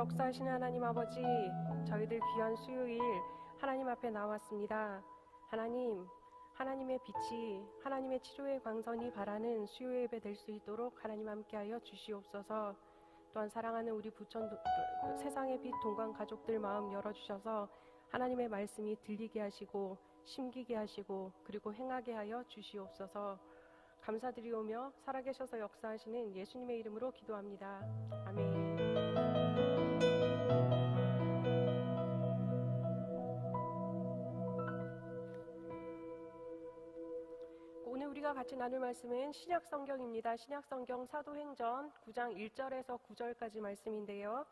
역사하시는 하나님 아버지, 저희들 귀한 수요일 하나님 앞에 나왔습니다. 하나님, 하나님의 빛이 하나님의 치료의 광선이 바라는 수요 예배 될 수 있도록 하나님 함께하여 주시옵소서. 또한 사랑하는 우리 부천 세상의 빛 동관 가족들 마음 열어주셔서 하나님의 말씀이 들리게 하시고 심기게 하시고 그리고 행하게 하여 주시옵소서. 감사드리오며 살아계셔서 역사하시는 예수님의 이름으로 기도합니다. 아멘. 오늘 우리가 같이 나눌 말씀은 신약성경입니다. 신약성경 사도행전 9장 1절에서 9절까지 말씀인데요.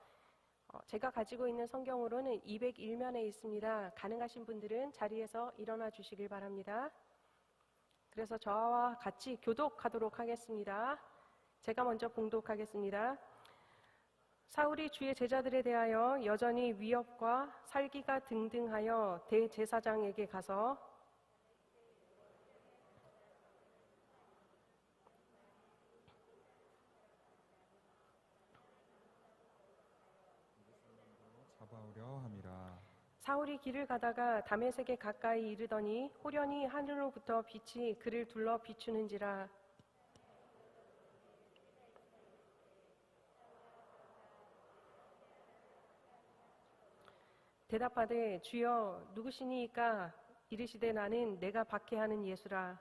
제가 가지고 있는 성경으로는 201면에 있습니다. 가능하신 분들은 자리에서 일어나 주시길 바랍니다. 그래서 저와 같이 교독하도록 하겠습니다. 제가 먼저 봉독하겠습니다. 사울이 주의 제자들에 대하여 여전히 위협과 살기가 등등하여 대제사장에게 가서 잡아오려 함이라. 사울이 길을 가다가 다메섹에 가까이 이르더니 호련히 하늘로부터 빛이 그를 둘러 비추는지라. 대답하되 주여 누구시니이까? 이르시되 나는 내가 박해하는 예수라.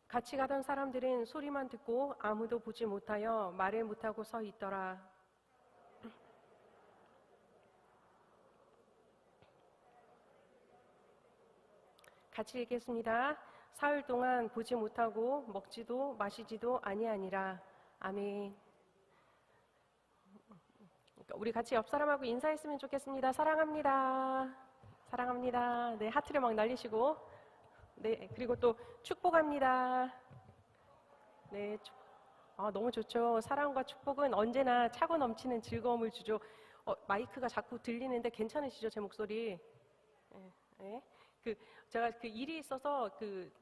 같이 가던 사람들은 소리만 듣고 아무도 보지 못하여 말을 못하고 서 있더라. 같이 읽겠습니다. 사흘 동안 보지 못하고 먹지도 마시지도 아니하니라. 아멘. 우리 같이 옆 사람하고 인사했으면 좋겠습니다. 사랑합니다. 사랑합니다. 네, 하트를 막 날리시고. 네, 그리고 또 축복합니다. 네, 너무 좋죠. 사랑과 축복은 언제나 차고 넘치는 즐거움을 주죠. 마이크가 자꾸 들리는데 괜찮으시죠? 제 목소리. 네. 제가 일이 있어서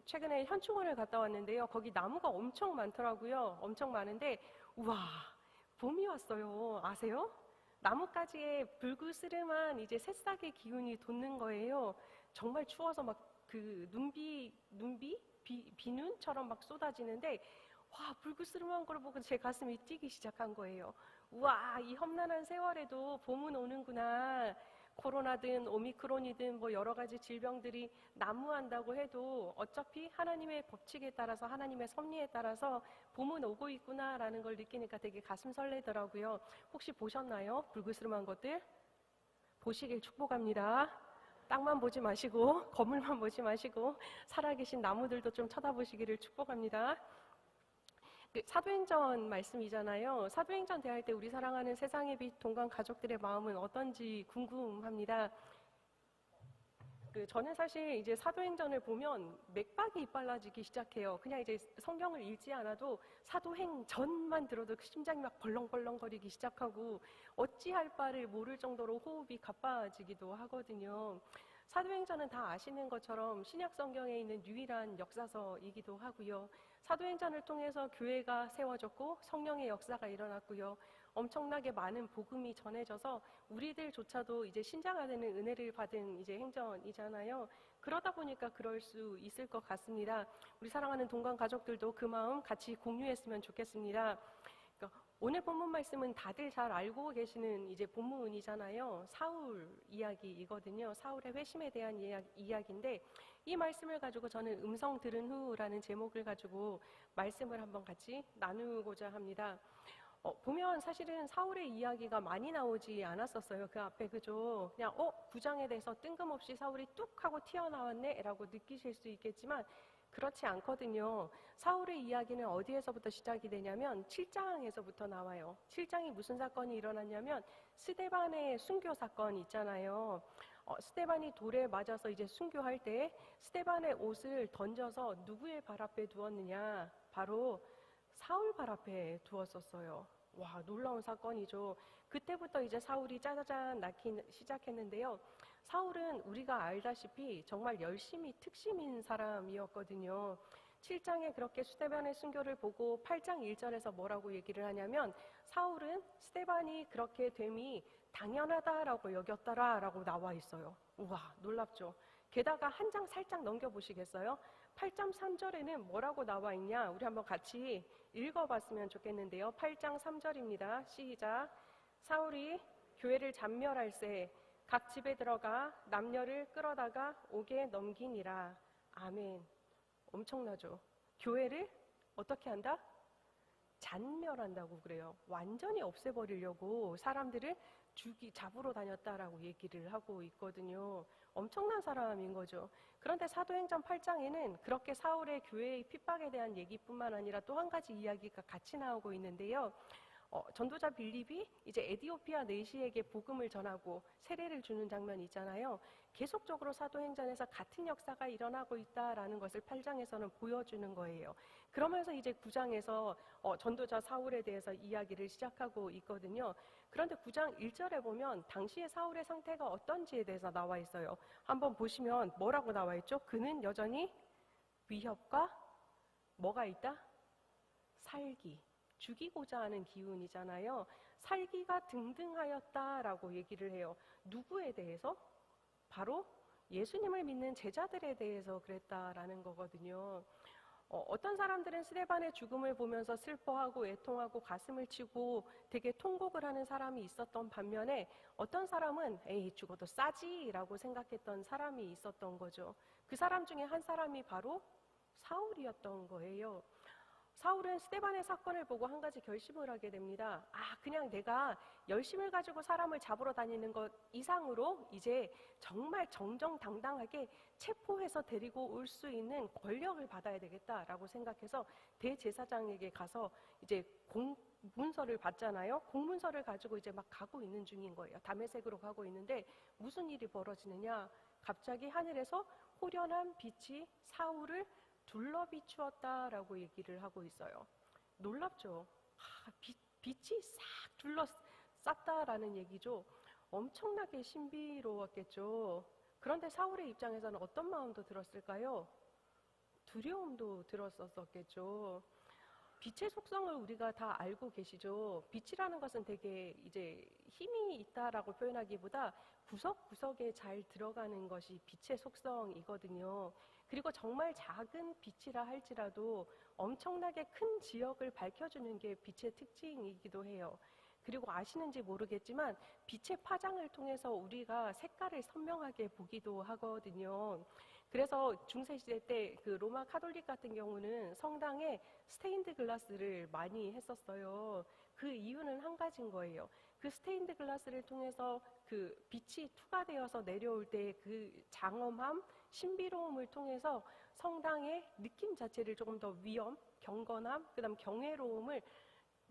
최근에 현충원을 갔다 왔는데요. 거기 나무가 엄청 많더라고요. 엄청 많은데, 우와, 봄이 왔어요. 아세요? 나뭇가지에 불그스름한 이제 새싹의 기운이 돋는 거예요. 정말 추워서 막 비눈처럼 막 쏟아지는데, 와, 불그스름한 걸 보고 제 가슴이 뛰기 시작한 거예요. 우와, 이 험난한 세월에도 봄은 오는구나. 코로나든 오미크론이든 뭐 여러 가지 질병들이 난무한다고 해도 어차피 하나님의 법칙에 따라서 하나님의 섭리에 따라서 봄은 오고 있구나라는 걸 느끼니까 되게 가슴 설레더라고요. 혹시 보셨나요? 불그스름한 것들? 보시길 축복합니다. 땅만 보지 마시고 건물만 보지 마시고 살아계신 나무들도 좀 쳐다보시기를 축복합니다. 사도행전 말씀이잖아요. 사도행전 대할 때 우리 사랑하는 세상의 빛 동관 가족들의 마음은 어떤지 궁금합니다. 저는 사실 이제 사도행전을 보면 맥박이 빨라지기 시작해요. 그냥 이제 성경을 읽지 않아도 사도행전만 들어도 심장이 막 벌렁벌렁거리기 시작하고 어찌할 바를 모를 정도로 호흡이 가빠지기도 하거든요. 사도행전은 다 아시는 것처럼 신약 성경에 있는 유일한 역사서이기도 하고요. 사도행전을 통해서 교회가 세워졌고 성령의 역사가 일어났고요. 엄청나게 많은 복음이 전해져서 우리들조차도 이제 신자가 되는 은혜를 받은 이제 행전이잖아요. 그러다 보니까 그럴 수 있을 것 같습니다. 우리 사랑하는 동관 가족들도 그 마음 같이 공유했으면 좋겠습니다. 오늘 본문 말씀은 다들 잘 알고 계시는 이제 본문이잖아요. 사울 이야기이거든요. 사울의 회심에 대한 이야기인데 이 말씀을 가지고 저는 음성 들은 후라는 제목을 가지고 말씀을 한번 같이 나누고자 합니다. 보면 사실은 사울의 이야기가 많이 나오지 않았었어요. 그 앞에 그죠? 그냥 9장에 대해서 뜬금없이 사울이 뚝 하고 튀어나왔네 라고 느끼실 수 있겠지만 그렇지 않거든요. 사울의 이야기는 어디에서부터 시작이 되냐면 7장에서부터 나와요. 7장이 무슨 사건이 일어났냐면 스데반의 순교 사건 있잖아요. 스데반이 돌에 맞아서 이제 순교할 때 스데반의 옷을 던져서 누구의 발 앞에 두었느냐? 바로 사울 발 앞에 두었었어요. 와, 놀라운 사건이죠. 그때부터 이제 사울이 짜자잔 낳기 시작했는데요. 사울은 우리가 알다시피 정말 열심히 특심인 사람이었거든요. 7장에 그렇게 스데반의 순교를 보고 8장 1절에서 뭐라고 얘기를 하냐면 사울은 스데반이 그렇게 됨이 당연하다라고 여겼더라라고 나와 있어요. 우와, 놀랍죠? 게다가 한 장 살짝 넘겨보시겠어요? 8장 3절에는 뭐라고 나와 있냐? 우리 한번 같이 읽어봤으면 좋겠는데요. 8장 3절입니다. 시작. 사울이 교회를 잔멸할새 각 집에 들어가 남녀를 끌어다가 옥에 넘기니라. 아멘. 엄청나죠? 교회를 어떻게 한다? 잔멸한다고 그래요. 완전히 없애버리려고 사람들을 잡으러 다녔다라고 얘기를 하고 있거든요. 엄청난 사람인 거죠. 그런데 사도행전 8장에는 그렇게 사울의 교회의 핍박에 대한 얘기뿐만 아니라 또 한 가지 이야기가 같이 나오고 있는데요. 전도자 빌립이 이제 에디오피아 내시에게 복음을 전하고 세례를 주는 장면이 있잖아요. 계속적으로 사도행전에서 같은 역사가 일어나고 있다라는 것을 8장에서는 보여주는 거예요. 그러면서 이제 9장에서 전도자 사울에 대해서 이야기를 시작하고 있거든요. 그런데 9장 1절에 보면 당시의 사울의 상태가 어떤지에 대해서 나와 있어요. 한번 보시면 뭐라고 나와 있죠? 그는 여전히 위협과 뭐가 있다? 살기. 죽이고자 하는 기운이잖아요. 살기가 등등하였다라고 얘기를 해요. 누구에 대해서? 바로 예수님을 믿는 제자들에 대해서 그랬다라는 거거든요. 어떤 사람들은 스데반의 죽음을 보면서 슬퍼하고 애통하고 가슴을 치고 되게 통곡을 하는 사람이 있었던 반면에 어떤 사람은 에이 죽어도 싸지라고 생각했던 사람이 있었던 거죠. 그 사람 중에 한 사람이 바로 사울이었던 거예요. 사울은 스데반의 사건을 보고 한 가지 결심을 하게 됩니다. 그냥 내가 열심을 가지고 사람을 잡으러 다니는 것 이상으로 이제 정말 정정당당하게 체포해서 데리고 올 수 있는 권력을 받아야 되겠다라고 생각해서 대제사장에게 가서 이제 공문서를 받잖아요. 공문서를 가지고 이제 막 가고 있는 중인 거예요. 다메섹으로 가고 있는데 무슨 일이 벌어지느냐? 갑자기 하늘에서 호련한 빛이 사울을 둘러 비추었다라고 얘기를 하고 있어요. 놀랍죠? 빛이 싹 둘러쌌다라는 얘기죠. 엄청나게 신비로웠겠죠. 그런데 사울의 입장에서는 어떤 마음도 들었을까요? 두려움도 들었었겠죠. 빛의 속성을 우리가 다 알고 계시죠. 빛이라는 것은 되게 이제 힘이 있다라고 표현하기보다 구석구석에 잘 들어가는 것이 빛의 속성이거든요. 그리고 정말 작은 빛이라 할지라도 엄청나게 큰 지역을 밝혀주는 게 빛의 특징이기도 해요. 그리고 아시는지 모르겠지만 빛의 파장을 통해서 우리가 색깔을 선명하게 보기도 하거든요. 그래서 중세시대 때 그 로마 카톨릭 같은 경우는 성당에 스테인드 글라스를 많이 했었어요. 그 이유는 한 가지인 거예요. 그 스테인드 글라스를 통해서 그 빛이 투과되어서 내려올 때 그 장엄함, 신비로움을 통해서 성당의 느낌 자체를 조금 더 위엄, 경건함, 그다음 경외로움을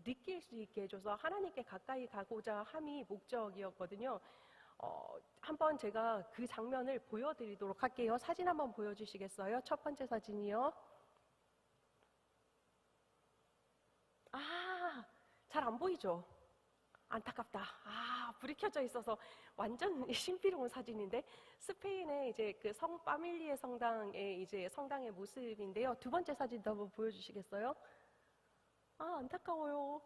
느낄 수 있게 해줘서 하나님께 가까이 가고자 함이 목적이었거든요. 한번 제가 그 장면을 보여드리도록 할게요. 사진 한번 보여주시겠어요? 첫 번째 사진이요. 잘 안 보이죠? 안타깝다. 불이 켜져 있어서 완전 신비로운 사진인데, 스페인의 이제 그 성 파밀리에 성당의 이제 성당의 모습인데요. 두 번째 사진도 한번 보여주시겠어요? 안타까워요.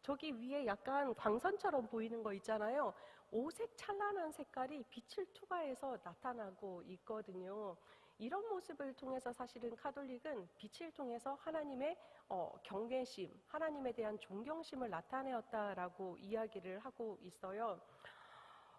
저기 위에 약간 광선처럼 보이는 거 있잖아요. 오색 찬란한 색깔이 빛을 투과해서 나타나고 있거든요. 이런 모습을 통해서 사실은 카톨릭은 빛을 통해서 하나님의 경외심, 하나님에 대한 존경심을 나타내었다라고 이야기를 하고 있어요.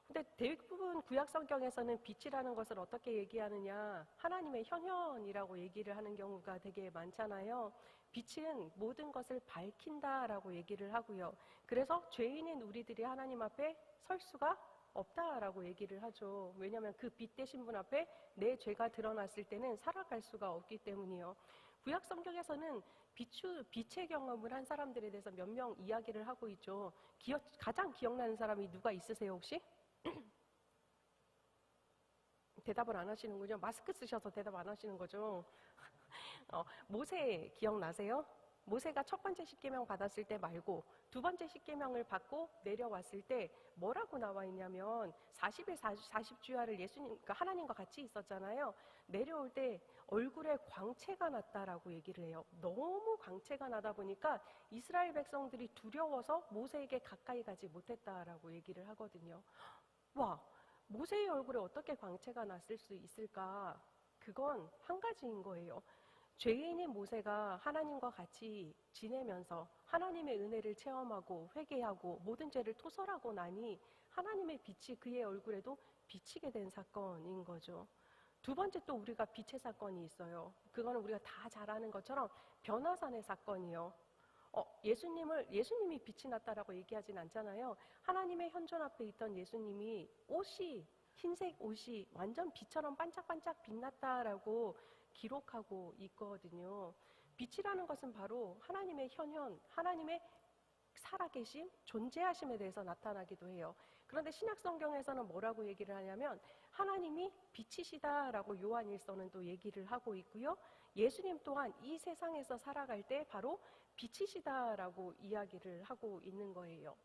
근데 대부분 구약 성경에서는 빛이라는 것을 어떻게 얘기하느냐, 하나님의 현현이라고 얘기를 하는 경우가 되게 많잖아요. 빛은 모든 것을 밝힌다라고 얘기를 하고요. 그래서 죄인인 우리들이 하나님 앞에 설 수가 없다라고 얘기를 하죠. 왜냐하면 그 빛 되신 분 앞에 내 죄가 드러났을 때는 살아갈 수가 없기 때문이요. 구약 성경에서는 빛의 경험을 한 사람들에 대해서 몇 명 이야기를 하고 있죠. 가장 기억나는 사람이 누가 있으세요 혹시? 대답을 안 하시는군요. 마스크 쓰셔서 대답 안 하시는 거죠. 모세 기억나세요? 모세가 첫 번째 십계명 받았을 때 말고 두 번째 십계명을 받고 내려왔을 때 뭐라고 나와 있냐면 40일 40주야를 예수님, 그러니까 하나님과 같이 있었잖아요. 내려올 때 얼굴에 광채가 났다라고 얘기를 해요. 너무 광채가 나다 보니까 이스라엘 백성들이 두려워서 모세에게 가까이 가지 못했다라고 얘기를 하거든요. 와, 모세의 얼굴에 어떻게 광채가 났을 수 있을까? 그건 한 가지인 거예요. 죄인인 모세가 하나님과 같이 지내면서 하나님의 은혜를 체험하고 회개하고 모든 죄를 토설하고 나니 하나님의 빛이 그의 얼굴에도 비치게 된 사건인 거죠. 두 번째 또 우리가 빛의 사건이 있어요. 그거는 우리가 다 잘 아는 것처럼 변화산의 사건이요. 예수님이 빛이 났다라고 얘기하진 않잖아요. 하나님의 현존 앞에 있던 예수님이 흰색 옷이 완전 빛처럼 반짝반짝 빛났다라고 기록하고 있거든요. 빛이라는 것은 바로 하나님의 현현, 하나님의 살아계심, 존재하심에 대해서 나타나기도 해요. 그런데 신약 성경에서는 뭐라고 얘기를 하냐면 하나님이 빛이시다라고 요한일서는 또 얘기를 하고 있고요. 예수님 또한 이 세상에서 살아갈 때 바로 빛이시다라고 이야기를 하고 있는 거예요.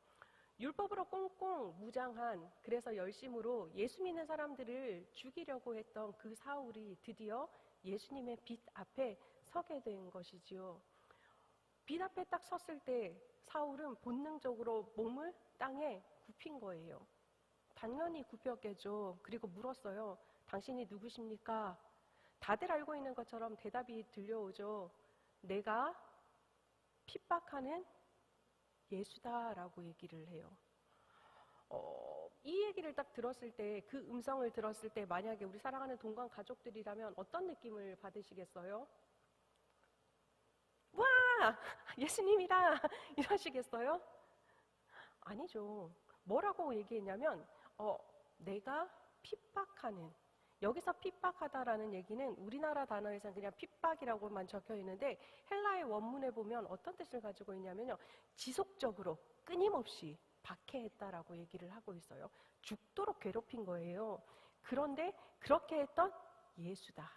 율법으로 꽁꽁 무장한, 그래서 열심으로 예수 믿는 사람들을 죽이려고 했던 그 사울이 드디어 예수님의 빛 앞에 서게 된 것이지요. 빛 앞에 딱 섰을 때 사울은 본능적으로 몸을 땅에 굽힌 거예요. 당연히 굽혔겠죠. 그리고 물었어요. 당신이 누구십니까? 다들 알고 있는 것처럼 대답이 들려오죠. 내가 핍박하는 예수다라고 얘기를 해요. 이 얘기를 딱 들었을 때, 그 음성을 들었을 때 만약에 우리 사랑하는 동관 가족들이라면 어떤 느낌을 받으시겠어요? 와! 예수님이다! 이러시겠어요? 아니죠. 뭐라고 얘기했냐면 내가 핍박하는, 여기서 핍박하다라는 얘기는 우리나라 단어에서는 그냥 핍박이라고만 적혀 있는데 헬라의 원문에 보면 어떤 뜻을 가지고 있냐면요. 지속적으로 끊임없이 박해했다라고 얘기를 하고 있어요. 죽도록 괴롭힌 거예요. 그런데 그렇게 했던 예수다.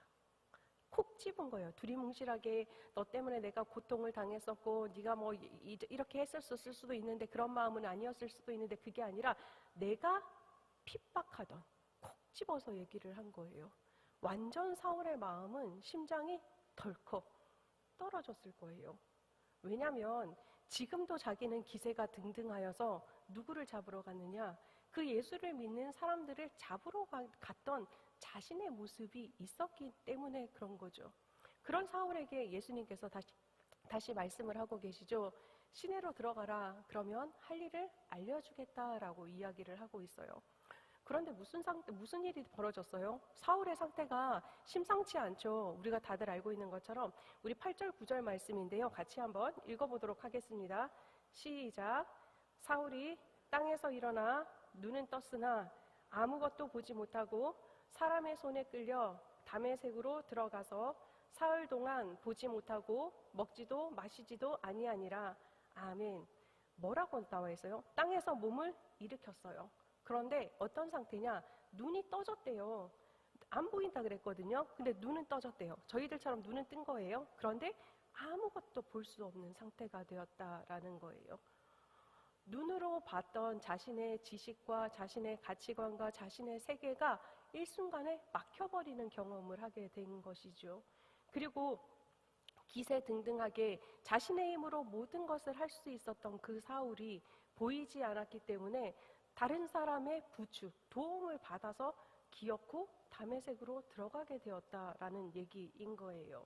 콕 집은 거예요. 두리뭉실하게 너 때문에 내가 고통을 당했었고 네가 뭐 이렇게 했었을 수도 있는데 그런 마음은 아니었을 수도 있는데 그게 아니라 내가 핍박하던, 콕 집어서 얘기를 한 거예요. 완전 사울의 마음은 심장이 덜컥 떨어졌을 거예요. 왜냐하면 지금도 자기는 기세가 등등하여서 누구를 잡으러 갔느냐? 그 예수를 믿는 사람들을 잡으러 갔던 자신의 모습이 있었기 때문에 그런 거죠. 그런 사울에게 예수님께서 다시 말씀을 하고 계시죠. 시내로 들어가라. 그러면 할 일을 알려주겠다라고 이야기를 하고 있어요. 그런데 무슨 일이 벌어졌어요? 사울의 상태가 심상치 않죠. 우리가 다들 알고 있는 것처럼 우리 8절 9절 말씀인데요. 같이 한번 읽어보도록 하겠습니다. 시작. 사울이 땅에서 일어나 눈은 떴으나 아무것도 보지 못하고 사람의 손에 끌려 다메섹으로 들어가서 사흘 동안 보지 못하고 먹지도 마시지도 아니하니라. 아멘. 뭐라고 나와 있어요? 땅에서 몸을 일으켰어요. 그런데 어떤 상태냐? 눈이 떠졌대요. 안 보인다 그랬거든요. 근데 눈은 떠졌대요. 저희들처럼 눈은 뜬 거예요. 그런데 아무것도 볼 수 없는 상태가 되었다라는 거예요. 눈으로 봤던 자신의 지식과 자신의 가치관과 자신의 세계가 일순간에 막혀버리는 경험을 하게 된 것이죠. 그리고 기세등등하게 자신의 힘으로 모든 것을 할 수 있었던 그 사울이 보이지 않았기 때문에 다른 사람의 부축, 도움을 받아서 기어코 다메섹으로 들어가게 되었다라는 얘기인 거예요.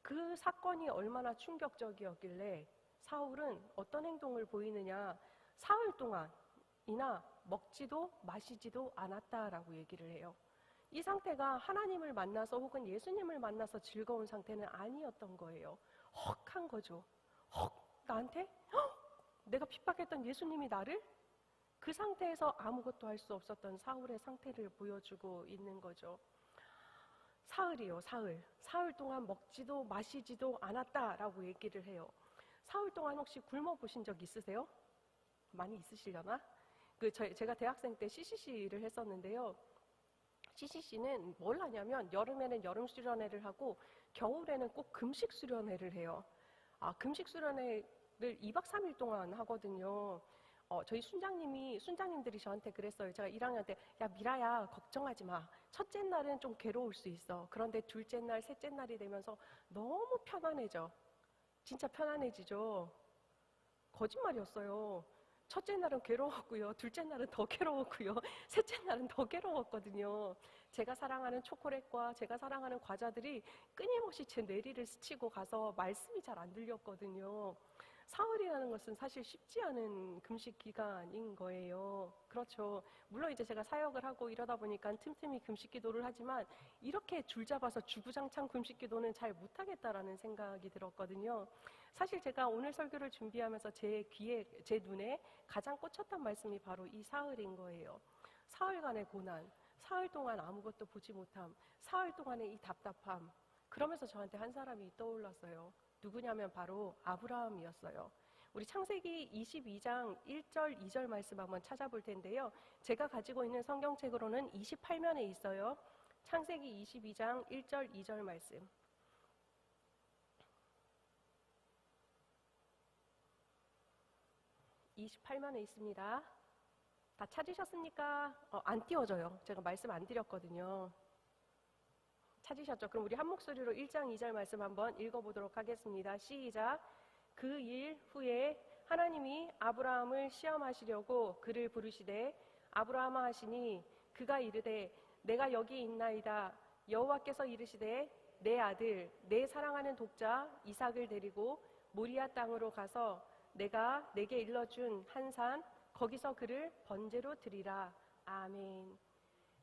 그 사건이 얼마나 충격적이었길래 사울은 어떤 행동을 보이느냐? 사흘 동안이나 먹지도 마시지도 않았다라고 얘기를 해요. 이 상태가 하나님을 만나서 혹은 예수님을 만나서 즐거운 상태는 아니었던 거예요. 헉한 거죠. 나한테? 내가 핍박했던 예수님이 나를? 그 상태에서 아무것도 할 수 없었던 사울의 상태를 보여주고 있는 거죠. 사흘이요, 사흘. 사흘 동안 먹지도 마시지도 않았다라고 얘기를 해요. 사흘 동안 혹시 굶어 보신 적 있으세요? 많이 있으시려나? 제가 대학생 때 CCC를 했었는데요. CCC는 뭘 하냐면 여름에는 여름 수련회를 하고 겨울에는 꼭 금식 수련회를 해요. 금식 수련회를 2박 3일 동안 하거든요. 저희 순장님들이 저한테 그랬어요. 제가 1학년 때, 야, 미라야, 걱정하지 마. 첫째 날은 좀 괴로울 수 있어. 그런데 둘째 날, 셋째 날이 되면서 너무 편안해져. 진짜 편안해지죠. 거짓말이었어요. 첫째 날은 괴로웠고요. 둘째 날은 더 괴로웠고요. 셋째 날은 더 괴로웠거든요. 제가 사랑하는 초콜릿과 제가 사랑하는 과자들이 끊임없이 제 뇌리를 스치고 가서 말씀이 잘 안 들렸거든요. 사흘이라는 것은 사실 쉽지 않은 금식 기간인 거예요. 그렇죠. 물론 이제 제가 사역을 하고 이러다 보니까 틈틈이 금식 기도를 하지만 이렇게 줄잡아서 주구장창 금식 기도는 잘 못하겠다라는 생각이 들었거든요. 사실 제가 오늘 설교를 준비하면서 제 눈에 가장 꽂혔던 말씀이 바로 이 사흘인 거예요. 사흘간의 고난, 사흘 동안 아무것도 보지 못함, 사흘 동안의 이 답답함. 그러면서 저한테 한 사람이 떠올랐어요. 누구냐면 바로 아브라함이었어요. 우리 창세기 22장 1절, 2절 말씀 한번 찾아볼 텐데요. 제가 가지고 있는 성경책으로는 28면에 있어요. 창세기 22장 1절, 2절 말씀. 28면에 있습니다. 다 찾으셨습니까? 안 띄워져요. 제가 말씀 안 드렸거든요. 찾으셨죠? 그럼 우리 한 목소리로 1장 2절 말씀 한번 읽어보도록 하겠습니다. 시작. 그 일 후에 하나님이 아브라함을 시험하시려고 그를 부르시되 아브라함아 하시니 그가 이르되 내가 여기 있나이다. 여호와께서 이르시되 내 아들 내 사랑하는 독자 이삭을 데리고 모리아 땅으로 가서 내가 내게 일러준 한 산 거기서 그를 번제로 드리라. 아멘.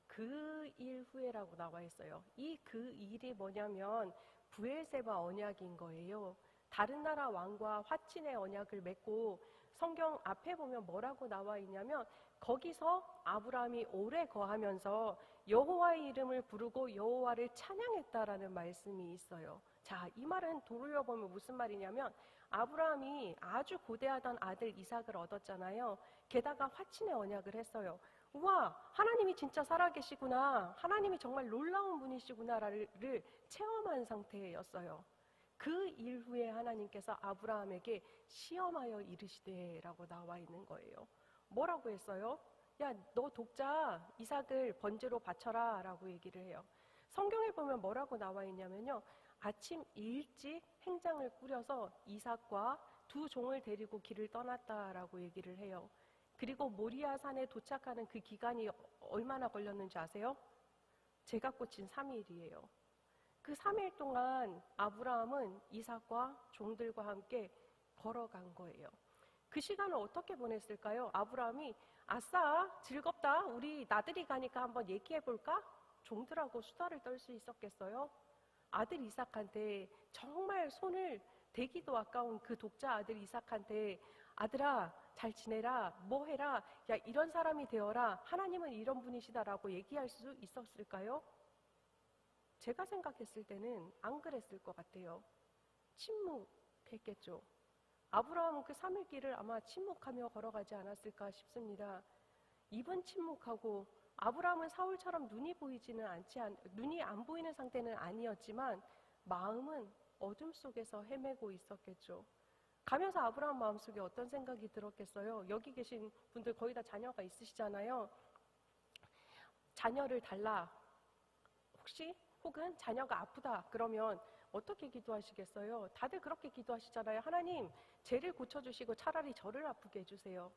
그 일 후에라고 나와 있어요. 이 그 일이 뭐냐면 브엘세바 언약인 거예요. 다른 나라 왕과 화친의 언약을 맺고 성경 앞에 보면 뭐라고 나와 있냐면 거기서 아브라함이 오래 거하면서 여호와의 이름을 부르고 여호와를 찬양했다라는 말씀이 있어요. 자, 이 말은 돌려보면 무슨 말이냐면 아브라함이 아주 고대하던 아들 이삭을 얻었잖아요. 게다가 화친의 언약을 했어요. 우와, 하나님이 진짜 살아계시구나. 하나님이 정말 놀라운 분이시구나를 체험한 상태였어요. 그 일 후에 하나님께서 아브라함에게 시험하여 이르시되라고 나와 있는 거예요. 뭐라고 했어요? 야, 너 독자 이삭을 번제로 바쳐라 라고 얘기를 해요. 성경에 보면 뭐라고 나와 있냐면요. 아침 일찍 행장을 꾸려서 이삭과 두 종을 데리고 길을 떠났다라고 얘기를 해요. 그리고 모리아 산에 도착하는 그 기간이 얼마나 걸렸는지 아세요? 제가 꽂힌 3일이에요. 그 3일 동안 아브라함은 이삭과 종들과 함께 걸어간 거예요. 그 시간을 어떻게 보냈을까요? 아브라함이 아싸 즐겁다 우리 나들이 가니까 한번 얘기해볼까? 종들하고 수다를 떨 수 있었겠어요? 아들 이삭한테 정말 손을 대기도 아까운 그 독자 아들 이삭한테 아들아 잘 지내라 뭐 해라 야 이런 사람이 되어라 하나님은 이런 분이시다라고 얘기할 수 있었을까요? 제가 생각했을 때는 안 그랬을 것 같아요. 침묵했겠죠. 아브라함은 그 3일 길을 아마 침묵하며 걸어가지 않았을까 싶습니다. 입은 침묵하고 아브라함은 사울처럼 눈이 안 보이는 상태는 아니었지만 마음은 어둠 속에서 헤매고 있었겠죠. 가면서 아브라함 마음속에 어떤 생각이 들었겠어요? 여기 계신 분들 거의 다 자녀가 있으시잖아요. 자녀를 달라. 혹은 자녀가 아프다. 그러면 어떻게 기도하시겠어요? 다들 그렇게 기도하시잖아요. 하나님, 쟤를 고쳐주시고 차라리 저를 아프게 해주세요.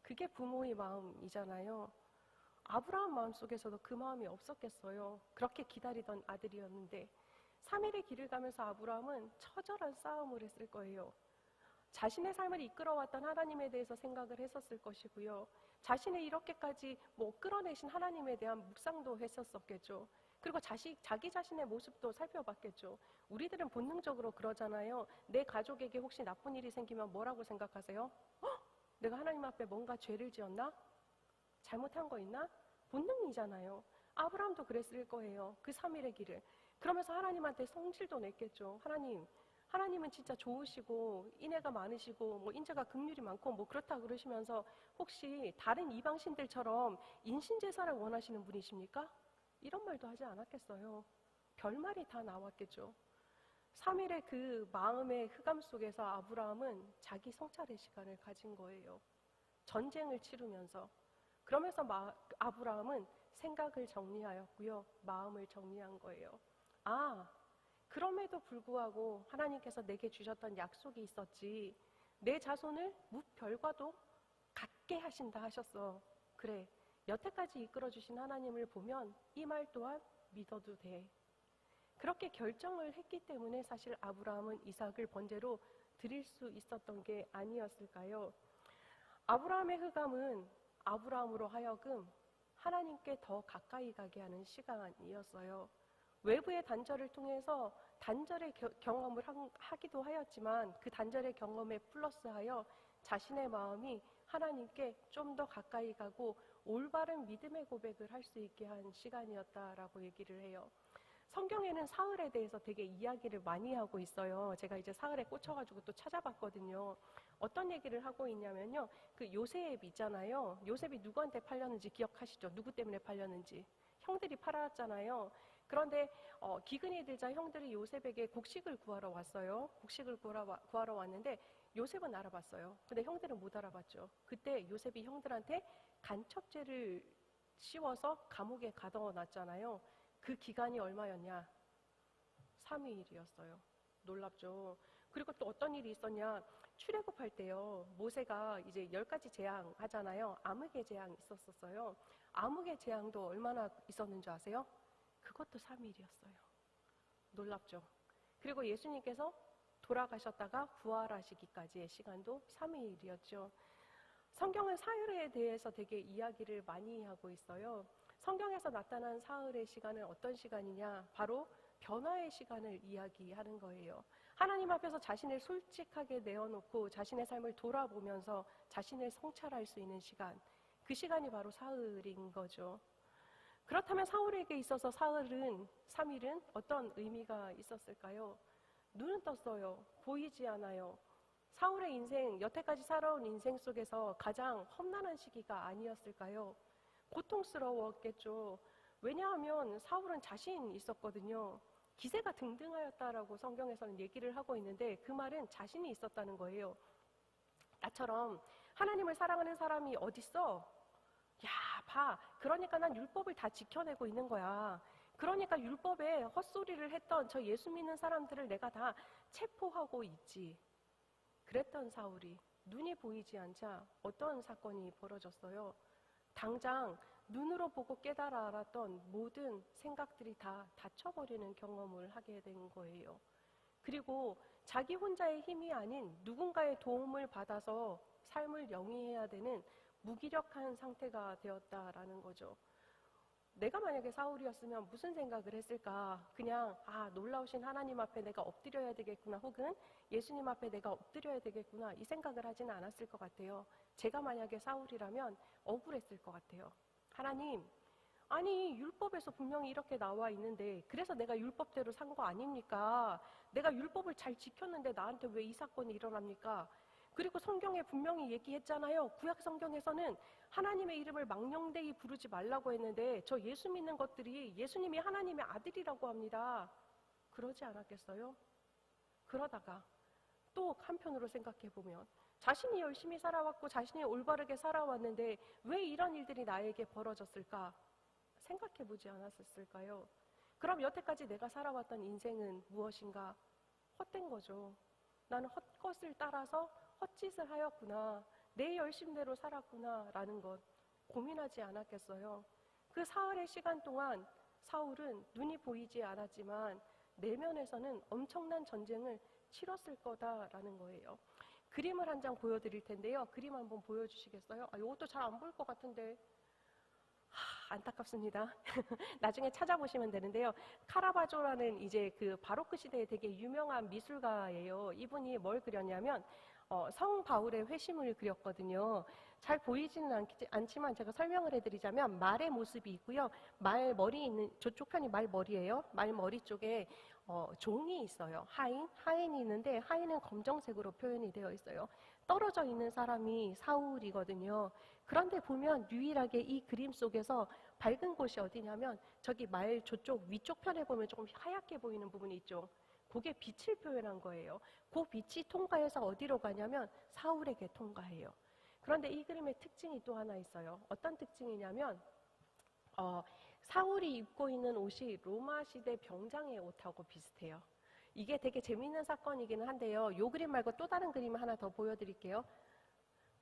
그게 부모의 마음이잖아요. 아브라함 마음속에서도 그 마음이 없었겠어요. 그렇게 기다리던 아들이었는데 3일의 길을 가면서 아브라함은 처절한 싸움을 했을 거예요. 자신의 삶을 이끌어왔던 하나님에 대해서 생각을 했었을 것이고요. 자신을 이렇게까지 끌어내신 하나님에 대한 묵상도 했었겠죠. 그리고 자기 자신의 모습도 살펴봤겠죠. 우리들은 본능적으로 그러잖아요. 내 가족에게 혹시 나쁜 일이 생기면 뭐라고 생각하세요? 내가 하나님 앞에 뭔가 죄를 지었나? 잘못한 거 있나? 본능이잖아요. 아브라함도 그랬을 거예요. 그 3일의 길을. 그러면서 하나님한테 성질도 냈겠죠. 하나님은 진짜 좋으시고 인애가 많으시고 인자가 긍휼이 많고 그렇다 그러시면서 혹시 다른 이방신들처럼 인신제사를 원하시는 분이십니까? 이런 말도 하지 않았겠어요. 별말이 다 나왔겠죠. 3일의 그 마음의 흑암 속에서 아브라함은 자기 성찰의 시간을 가진 거예요. 전쟁을 치르면서. 그러면서 아브라함은 생각을 정리하였고요. 마음을 정리한 거예요. 아, 그럼에도 불구하고 하나님께서 내게 주셨던 약속이 있었지. 내 자손을 무별과도 같게 하신다 하셨어. 그래, 여태까지 이끌어주신 하나님을 보면 이 말 또한 믿어도 돼. 그렇게 결정을 했기 때문에 사실 아브라함은 이삭을 번제로 드릴 수 있었던 게 아니었을까요? 아브라함의 흑암은 아브라함으로 하여금 하나님께 더 가까이 가게 하는 시간이었어요. 외부의 단절을 통해서 단절의 경험을 하기도 하였지만 그 단절의 경험에 플러스하여 자신의 마음이 하나님께 좀 더 가까이 가고 올바른 믿음의 고백을 할 수 있게 한 시간이었다라고 얘기를 해요. 성경에는 사흘에 대해서 되게 이야기를 많이 하고 있어요. 제가 이제 사흘에 꽂혀가지고 또 찾아봤거든요. 어떤 얘기를 하고 있냐면요. 그 요셉 있잖아요. 요셉이 누구한테 팔렸는지 기억하시죠? 누구 때문에 팔렸는지. 형들이 팔았잖아요. 그런데 기근이 들자 형들이 요셉에게 곡식을 구하러 왔어요. 곡식을 구하러 왔는데 요셉은 알아봤어요. 근데 형들은 못 알아봤죠. 그때 요셉이 형들한테 간첩죄를 씌워서 감옥에 가둬놨잖아요. 그 기간이 얼마였냐? 3일이었어요. 놀랍죠? 그리고 또 어떤 일이 있었냐? 출애굽할 때요. 모세가 이제 10가지 재앙 하잖아요. 암흑의 재앙이 있었어요. 암흑의 재앙도 얼마나 있었는지 아세요? 그것도 3일이었어요. 놀랍죠? 그리고 예수님께서 돌아가셨다가 부활하시기까지의 시간도 3일이었죠. 성경은 사흘에 대해서 되게 이야기를 많이 하고 있어요. 성경에서 나타난 사흘의 시간은 어떤 시간이냐? 바로 변화의 시간을 이야기하는 거예요. 하나님 앞에서 자신을 솔직하게 내어놓고 자신의 삶을 돌아보면서 자신을 성찰할 수 있는 시간, 그 시간이 바로 사흘인 거죠. 그렇다면 사울에게 있어서 사흘은, 3일은 어떤 의미가 있었을까요? 눈은 떴어요. 보이지 않아요. 사울의 인생, 여태까지 살아온 인생 속에서 가장 험난한 시기가 아니었을까요? 고통스러웠겠죠. 왜냐하면 사울은 자신 있었거든요. 기세가 등등하였다라고 성경에서는 얘기를 하고 있는데 그 말은 자신이 있었다는 거예요. 나처럼 하나님을 사랑하는 사람이 어딨어? 야, 봐. 그러니까 난 율법을 다 지켜내고 있는 거야. 그러니까 율법에 헛소리를 했던 저 예수 믿는 사람들을 내가 다 체포하고 있지. 그랬던 사울이 눈이 보이지 않자 어떤 사건이 벌어졌어요? 당장 눈으로 보고 깨달아 알았던 모든 생각들이 다 닫혀버리는 경험을 하게 된 거예요. 그리고 자기 혼자의 힘이 아닌 누군가의 도움을 받아서 삶을 영위해야 되는 무기력한 상태가 되었다라는 거죠. 내가 만약에 사울이었으면 무슨 생각을 했을까? 그냥 놀라우신 하나님 앞에 내가 엎드려야 되겠구나, 혹은 예수님 앞에 내가 엎드려야 되겠구나, 이 생각을 하지는 않았을 것 같아요. 제가 만약에 사울이라면 억울했을 것 같아요. 하나님, 아니 율법에서 분명히 이렇게 나와 있는데 그래서 내가 율법대로 산 거 아닙니까? 내가 율법을 잘 지켰는데 나한테 왜 이 사건이 일어납니까? 그리고 성경에 분명히 얘기했잖아요. 구약 성경에서는 하나님의 이름을 망령되이 부르지 말라고 했는데 저 예수 믿는 것들이 예수님이 하나님의 아들이라고 합니다. 그러지 않았겠어요? 그러다가 또 한편으로 생각해 보면 자신이 열심히 살아왔고 자신이 올바르게 살아왔는데 왜 이런 일들이 나에게 벌어졌을까? 생각해 보지 않았을까요? 그럼 여태까지 내가 살아왔던 인생은 무엇인가? 헛된 거죠. 나는 헛것을 따라서 헛짓을 하였구나. 내 열심대로 살았구나 라는 것 고민하지 않았겠어요? 그 사흘의 시간 동안 사울은 눈이 보이지 않았지만 내면에서는 엄청난 전쟁을 치렀을 거다라는 거예요. 그림을 한 장 보여드릴 텐데요. 그림 한번 보여주시겠어요? 이것도 잘 안 보일 것 같은데. 안타깝습니다. 나중에 찾아보시면 되는데요. 카라바조라는 이제 그 바로크 시대에 되게 유명한 미술가예요. 이분이 뭘 그렸냐면 성 바울의 회심을 그렸거든요. 잘 보이지는 않지만 제가 설명을 해드리자면 말의 모습이 있고요. 말 머리 있는 저쪽 편이 말 머리예요. 말 머리 쪽에 종이 있어요. 하인이 있는데 하인은 검정색으로 표현이 되어 있어요. 떨어져 있는 사람이 사울이거든요. 그런데 보면 유일하게 이 그림 속에서 밝은 곳이 어디냐면 저기 말 저쪽 위쪽 편에 보면 조금 하얗게 보이는 부분이 있죠. 그게 빛을 표현한 거예요. 그 빛이 통과해서 어디로 가냐면 사울에게 통과해요. 그런데 이 그림의 특징이 또 하나 있어요. 어떤 특징이냐면 사울이 입고 있는 옷이 로마 시대 병장의 옷하고 비슷해요. 이게 되게 재미있는 사건이기는 한데요. 이 그림 말고 또 다른 그림을 하나 더 보여드릴게요.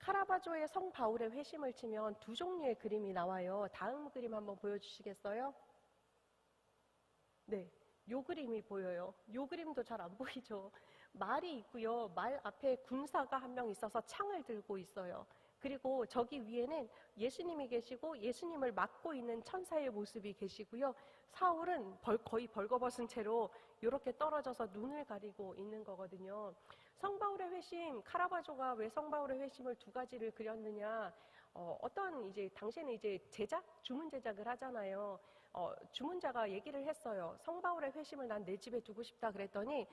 카라바조의 성 바울의 회심을 치면 두 종류의 그림이 나와요. 다음 그림 한번 보여주시겠어요? 네, 요 그림이 보여요. 요 그림도 잘 안 보이죠? 말이 있고요. 말 앞에 군사가 한 명 있어서 창을 들고 있어요. 그리고 저기 위에는 예수님이 계시고 예수님을 막고 있는 천사의 모습이 계시고요. 사울은 거의 벌거벗은 채로 이렇게 떨어져서 눈을 가리고 있는 거거든요. 성바울의 회심, 카라바조가 왜 성바울의 회심을 두 가지를 그렸느냐? 어떤 이제 당시에는 이제 주문 제작을 하잖아요. 주문자가 얘기를 했어요. 성바울의 회심을 난 내 집에 두고 싶다 그랬더니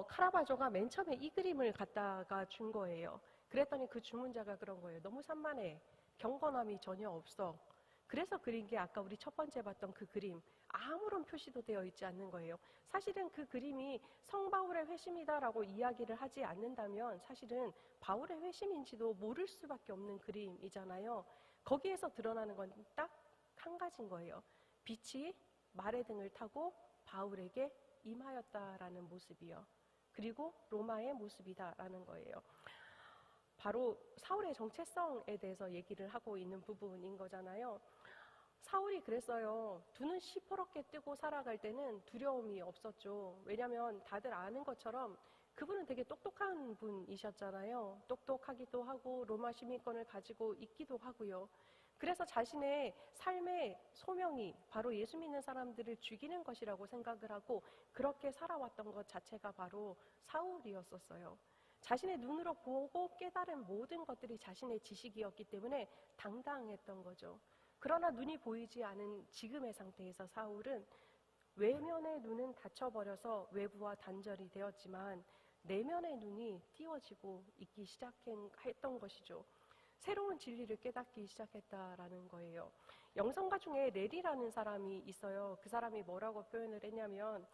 카라바조가 맨 처음에 이 그림을 갖다가 준 거예요. 그랬더니 그 주문자가 그런 거예요. 너무 산만해. 경건함이 전혀 없어. 그래서 그린 게 아까 우리 첫 번째 봤던 그 그림. 아무런 표시도 되어 있지 않는 거예요. 사실은 그 그림이 성바울의 회심이다라고 이야기를 하지 않는다면 사실은 바울의 회심인지도 모를 수밖에 없는 그림이잖아요. 거기에서 드러나는 건 딱 한 가지인 거예요. 빛이 말의 등을 타고 바울에게 임하였다라는 모습이요. 그리고 로마의 모습이다라는 거예요. 바로 사울의 정체성에 대해서 얘기를 하고 있는 부분인 거잖아요. 사울이 그랬어요. 두 눈 시퍼렇게 뜨고 살아갈 때는 두려움이 없었죠. 왜냐하면 다들 아는 것처럼 그분은 되게 똑똑한 분이셨잖아요. 똑똑하기도 하고 로마 시민권을 가지고 있기도 하고요. 그래서 자신의 삶의 소명이 바로 예수 믿는 사람들을 죽이는 것이라고 생각을 하고 그렇게 살아왔던 것 자체가 바로 사울이었었어요. 자신의 눈으로 보고 깨달은 모든 것들이 자신의 지식이었기 때문에 당당했던 거죠. 그러나 눈이 보이지 않은 지금의 상태에서 사울은 외면의 눈은 닫혀버려서 외부와 단절이 되었지만 내면의 눈이 띄워지고 있기 시작했던 것이죠. 새로운 진리를 깨닫기 시작했다라는 거예요. 영성가 중에 렐이라는 사람이 있어요. 그 사람이 뭐라고 표현을 했냐면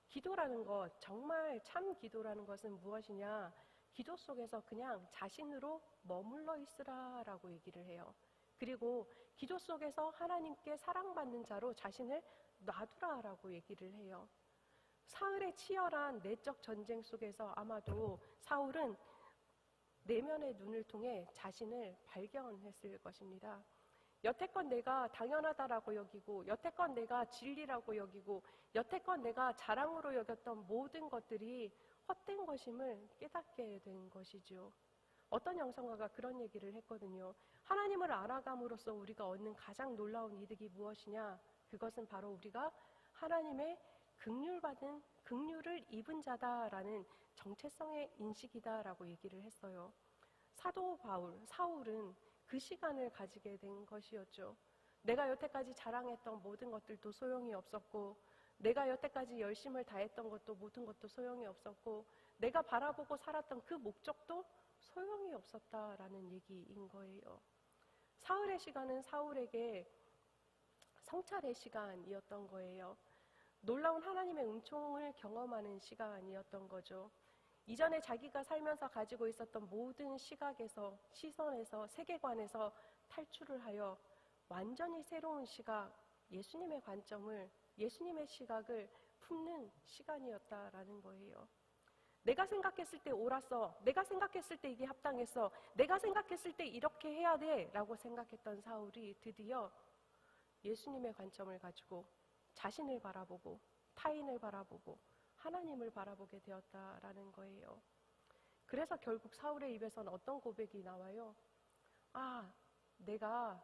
기도라는 것, 정말 참 기도라는 것은 무엇이냐? 기도 속에서 그냥 자신으로 머물러 있으라라고 얘기를 해요. 그리고 기도 속에서 하나님께 사랑받는 자로 자신을 놔두라라고 얘기를 해요. 사울의 치열한 내적 전쟁 속에서 아마도 사울은 내면의 눈을 통해 자신을 발견했을 것입니다. 여태껏 내가 당연하다라고 여기고 여태껏 내가 진리라고 여기고 여태껏 내가 자랑으로 여겼던 모든 것들이 헛된 것임을 깨닫게 된 것이죠. 어떤 영성가가 그런 얘기를 했거든요. 하나님을 알아감으로써 우리가 얻는 가장 놀라운 이득이 무엇이냐? 그것은 바로 우리가 하나님의 긍휼을 입은 자다라는 정체성의 인식이다라고 얘기를 했어요. 사도 사울은 그 시간을 가지게 된 것이었죠. 내가 여태까지 자랑했던 모든 것들도 소용이 없었고 내가 여태까지 열심을 다했던 것도 모든 것도 소용이 없었고 내가 바라보고 살았던 그 목적도 소용이 없었다라는 얘기인 거예요. 사울의 시간은 사울에게 성찰의 시간이었던 거예요. 놀라운 하나님의 은총을 경험하는 시간이었던 거죠. 이전에 자기가 살면서 가지고 있었던 모든 시각에서, 시선에서, 세계관에서 탈출을 하여 완전히 새로운 시각, 예수님의 관점을, 예수님의 시각을 품는 시간이었다라는 거예요. 내가 생각했을 때 옳았어. 내가 생각했을 때 이게 합당했어. 내가 생각했을 때 이렇게 해야 돼. 라고 생각했던 사울이 드디어 예수님의 관점을 가지고 자신을 바라보고 타인을 바라보고 하나님을 바라보게 되었다라는 거예요. 그래서 결국 사울의 입에서는 어떤 고백이 나와요? 아, 내가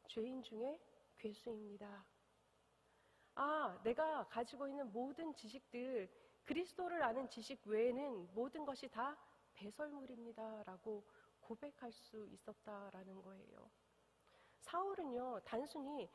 죄인 중에 괴수입니다. 아, 내가 가지고 있는 모든 지식들, 그리스도를 아는 지식 외에는 모든 것이 다 배설물입니다. 라고 고백할 수 있었다라는 거예요. 사울은요, 단순히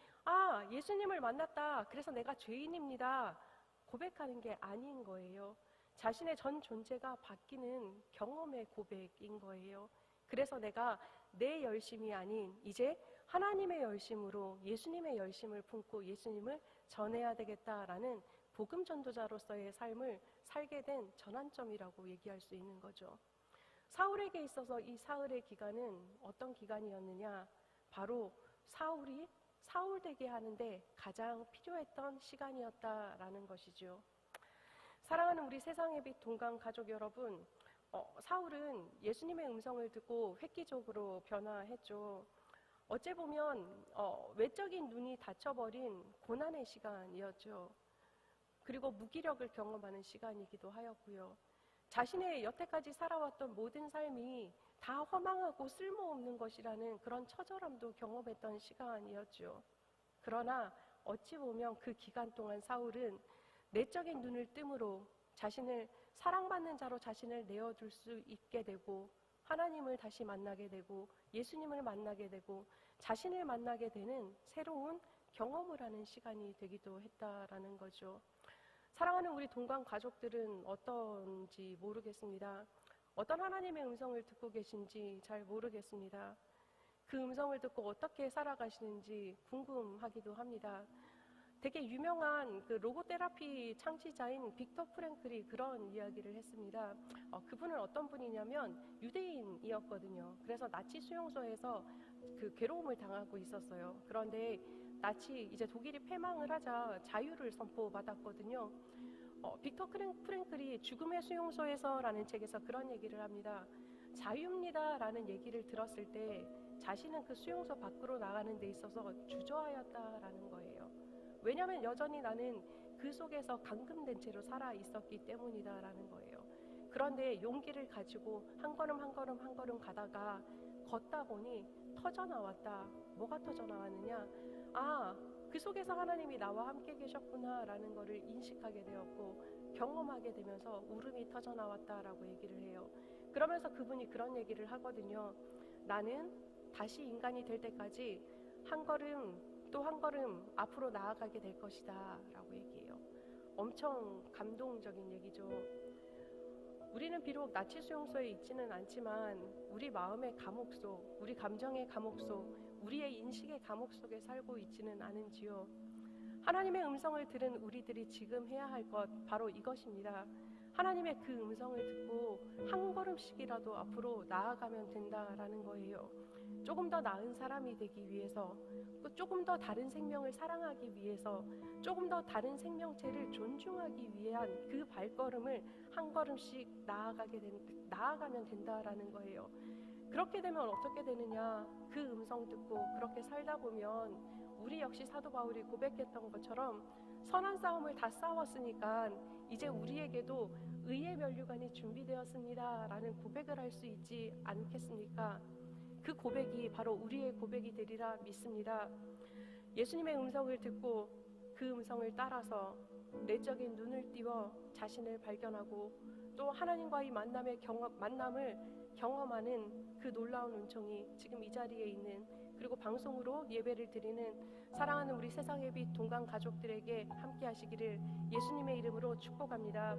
예수님을 만났다. 그래서 내가 죄인입니다. 고백하는 게 아닌 거예요. 자신의 전 존재가 바뀌는 경험의 고백인 거예요. 그래서 내가 내 열심이 아닌 이제 하나님의 열심으로 예수님의 열심을 품고 예수님을 전해야 되겠다라는 복음 전도자로서의 삶을 살게 된 전환점이라고 얘기할 수 있는 거죠. 사울에게 있어서 이 사흘의 기간은 어떤 기간이었느냐? 바로 사울이 사울되게 하는데 가장 필요했던 시간이었다라는 것이죠. 사랑하는 우리 세상의 빛 동강 가족 여러분, 사울은 예수님의 음성을 듣고 획기적으로 변화했죠. 어째 보면 외적인 눈이 닫혀버린 고난의 시간이었죠. 그리고 무기력을 경험하는 시간이기도 하였고요. 자신의 여태까지 살아왔던 모든 삶이 다 허망하고 쓸모없는 것이라는 그런 처절함도 경험했던 시간이었죠. 그러나 어찌 보면 그 기간 동안 사울은 내적인 눈을 뜸으로 자신을 사랑받는 자로 자신을 내어둘 수 있게 되고 하나님을 다시 만나게 되고 예수님을 만나게 되고 자신을 만나게 되는 새로운 경험을 하는 시간이 되기도 했다라는 거죠. 사랑하는 우리 동강 가족들은 어떤지 모르겠습니다. 어떤 하나님의 음성을 듣고 계신지 잘 모르겠습니다. 그 음성을 듣고 어떻게 살아가시는지 궁금하기도 합니다. 되게 유명한 그 로고테라피 창시자인 빅터 프랭클이 그런 이야기를 했습니다. 그분은 어떤 분이냐면 유대인이었거든요. 그래서 나치 수용소에서 그 괴로움을 당하고 있었어요. 그런데 이제 독일이 패망을 하자 자유를 선포받았거든요. 빅터 프랭클이 죽음의 수용소에서라는 책에서 그런 얘기를 합니다. 자유입니다라는 얘기를 들었을 때 자신은 그 수용소 밖으로 나가는 데 있어서 주저하였다라는 거예요. 왜냐하면 여전히 나는 그 속에서 감금된 채로 살아 있었기 때문이다라는 거예요. 그런데 용기를 가지고 한 걸음 한 걸음 한 걸음 가다가 걷다 보니 터져 나왔다. 뭐가 터져 나왔느냐? 그 속에서 하나님이 나와 함께 계셨구나라는 것을 인식하게 되었고 경험하게 되면서 울음이 터져 나왔다라고 얘기를 해요. 그러면서 그분이 그런 얘기를 하거든요. 나는 다시 인간이 될 때까지 한 걸음 또 한 걸음 앞으로 나아가게 될 것이다 라고 얘기해요. 엄청 감동적인 얘기죠. 우리는 비록 나치 수용소에 있지는 않지만 우리 마음의 감옥 속, 우리 감정의 감옥 속, 우리의 인식의 감옥 속에 살고 있지는 않은지요. 하나님의 음성을 들은 우리들이 지금 해야 할 것 바로 이것입니다. 하나님의 그 음성을 듣고 한 걸음씩이라도 앞으로 나아가면 된다라는 거예요. 조금 더 나은 사람이 되기 위해서, 또 조금 더 다른 생명을 사랑하기 위해서, 조금 더 다른 생명체를 존중하기 위한 그 발걸음을 한 걸음씩 나아가면 된다라는 거예요. 그렇게 되면 어떻게 되느냐? 그 음성 듣고 그렇게 살다 보면 우리 역시 사도 바울이 고백했던 것처럼 선한 싸움을 다 싸웠으니까 이제 우리에게도 의의 면류관이 준비되었습니다 라는 고백을 할 수 있지 않겠습니까? 그 고백이 바로 우리의 고백이 되리라 믿습니다. 예수님의 음성을 듣고 그 음성을 따라서 내적인 눈을 띄워 자신을 발견하고 또 하나님과의 만남을 경험하는 그 놀라운 은총이 지금 이 자리에 있는, 그리고 방송으로 예배를 드리는 사랑하는 우리 세상의 빛 동강 가족들에게 함께 하시기를 예수님의 이름으로 축복합니다.